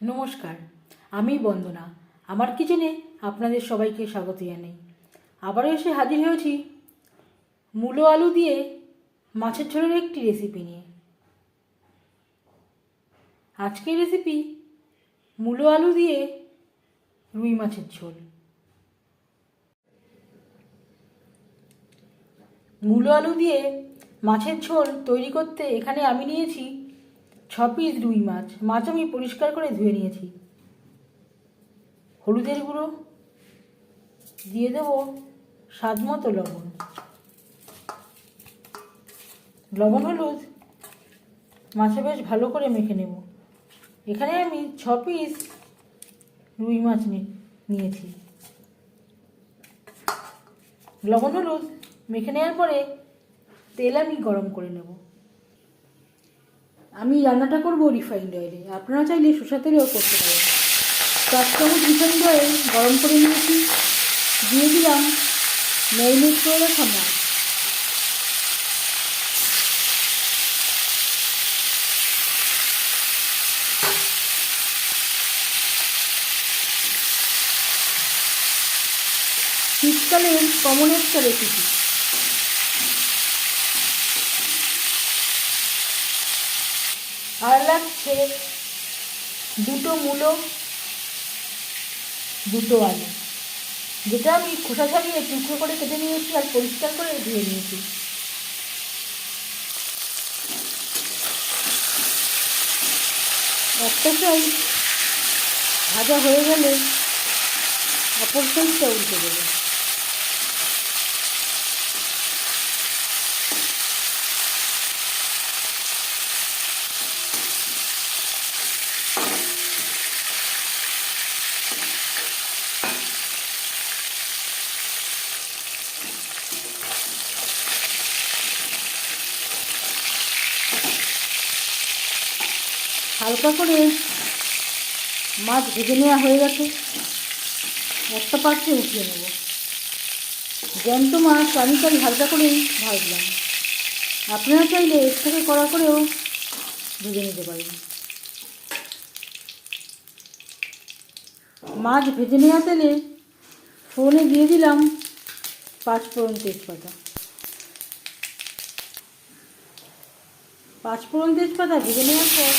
নমস্কার, আমি বন্দনা। আমার কিচেনে আপনাদের সবাইকে স্বাগত জানাই। আবারও এসে হাজির হয়েছি মূলো আলু দিয়ে মাছের ঝোলের একটি রেসিপি নিয়ে। আজকের রেসিপি মূলো আলু দিয়ে রুই মাছের ঝোল। মূলো আলু দিয়ে মাছের ঝোল তৈরি করতে এখানে আমি নিয়েছি 6 পিস রুই মাছ। মাছ আমি পরিষ্কার করে ধুয়ে নিয়েছি। হলুদের গুঁড়ো দিয়ে দেব, স্বাদ মতো লবণ। লবণ হলুদ মাছে বেশ ভালো করে মেখে নেব। এখানে আমি 6 পিস রুই মাছ নিয়েছি। লবণ হলুদ মেখে নেওয়ার পরে তেল আমি গরম করে নেব। আমি রান্নাটা করব রিফাইন্ড অয়েলে, আপনারা চাইলে সরষের তেলেও করতে পারেন। 4 চামচ রিফাইন্ড অয়েল গরম করে নিয়েছি। দিয়ে দিলাম ম্যারিনেট করে রাখা মাছ। শীতকালের কমন একটা রেসিপি। আর লাগছে 2টো মূলো, 2টো আলু, যেটা আমি খোসা ছাড়িয়ে টুকরো করে কেটে নিয়েছি আর পরিষ্কার করে ধুয়ে নিয়েছি। একটা সাইড ভাজা হয়ে গেলে অপর সাইডটা উল্টে দেবো। হালকা করে মাছ ভেজে নেওয়া হয়ে গেছে। একটা পাত্রে উঠিয়ে নেব। জ্যান্ত মাছ আমি তাই হালকা করেই ভাজলাম। আপনারা চাইলে এর থেকে কড়া করেও ভেজে নিতে পারেন। মাছ ভেজে নেওয়া তেলে ফোড়নে দিয়ে দিলাম 5 ফোড়ন তেজপাতা। 5 ফোড়ন তেজপাতা ভেজে নেওয়ার পর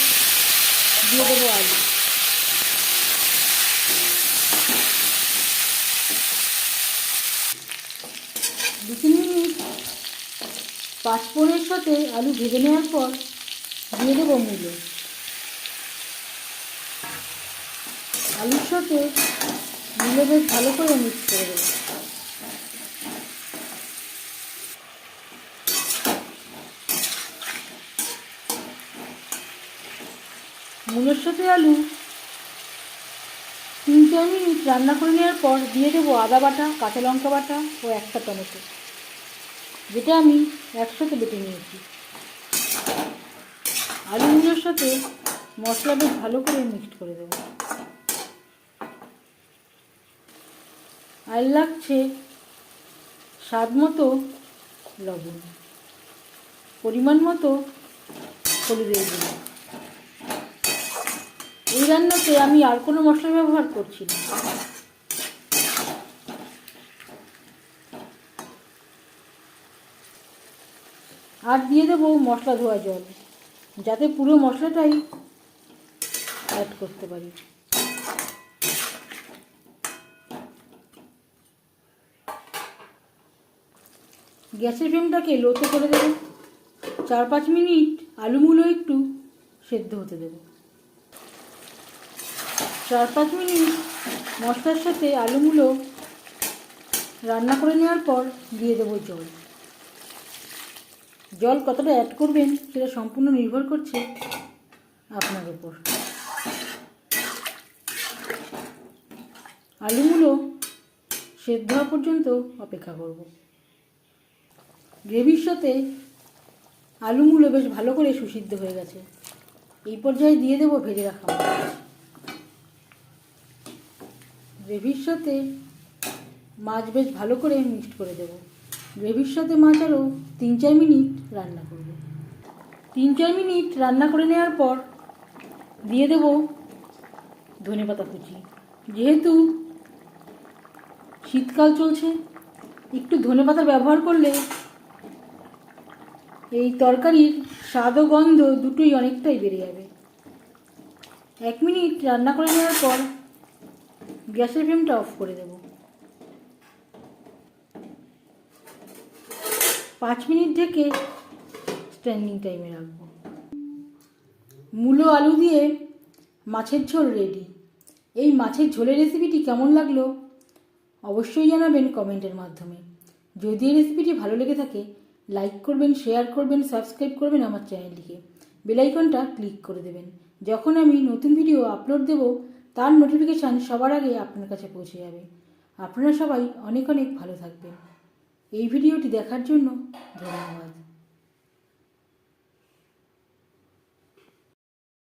দিয়ে দেবো আলু। দু 3 মিনিট 5 ফোড়নের সাথে আলু ভেজে নেওয়ার পর দিয়ে দেবো মূলো। আলুর সাথে মূলো বেশ ভালো করে মিক্স করে দেবো। মূলোর সাথে আলু 3-4 মিনিট রান্না করে নেওয়ার পর দিয়ে দেবো আদা বাটা, কাঁচা লঙ্কা বাটা ও একটা টমেটো, যেটা আমি একসাথে বেটে নিয়েছি। আলুগুলোর সাথে মশলা বেশ ভালো করে মিক্সড করে দেবো। আর লাগছে স্বাদ মতো লবণ, পরিমাণ মতো হলুদের গুঁড়ো। এই রান্নাতে আমি আর কোনো মশলা ব্যবহার করছি না। আর দিয়ে দেবো মশলা ধোয়া জল, যাতে পুরো মশলাটাই অ্যাড করতে পারি। গ্যাসের ফ্লেমটাকে লোতে করে দেবো। 4-5 মিনিট আলুগুলো একটু সেদ্ধ হতে দেবো। 4-5 মিনিট মশলার সাথে আলুগুলো রান্না করে নেওয়ার পর দিয়ে দেবো জল। জল কতটা অ্যাড করবেন সেটা সম্পূর্ণ নির্ভর করছে আপনার উপর। আলুগুলো সেদ্ধ হওয়া পর্যন্ত অপেক্ষা করব। গ্রেভির সাথে আলুগুলো বেশ ভালো করে সুসিদ্ধ হয়ে গেছে। এই পর্যায়ে দিয়ে দেবো ভেজে রাখা মাছ। গ্রেভির সাথে মাছ বেশ ভালো করে মিক্সড করে দেব। গ্রেভির সাথে মাছ আরও 3-4 মিনিট রান্না করব। 3-4 মিনিট রান্না করে নেওয়ার পর দিয়ে দেব ধনেপাতা কুচি। যেহেতু শীতকাল চলছে, একটু ধনেপাতা ব্যবহার করলে এই তরকারির স্বাদ ও গন্ধ দুটোই অনেকটাই বেড়ে যাবে। 1 মিনিট রান্না করে নেওয়ার পর গ্যাসের ফ্লেমটা অফ করে দেব। 5 মিনিট ঢেকে স্ট্যান্ডিং টাইমে রাখবো। মূলো আলু দিয়ে মাছের ঝোল রেডি। এই মাছের ঝোলের রেসিপিটি কেমন লাগলো অবশ্যই জানাবেন কমেন্টের মাধ্যমে। যদি এই রেসিপিটি ভালো লেগে থাকে লাইক করবেন, শেয়ার করবেন, সাবস্ক্রাইব করবেন আমার চ্যানেলটিকে, বেল আইকনটা ক্লিক করে দেবেন। যখন আমি নতুন ভিডিও আপলোড দেব তার নোটিফিকেশান সবার আগে আপনার কাছে পৌঁছে যাবে। আপনারা সবাই অনেক অনেক ভালো থাকবেন। এই ভিডিওটি দেখার জন্য ধন্যবাদ।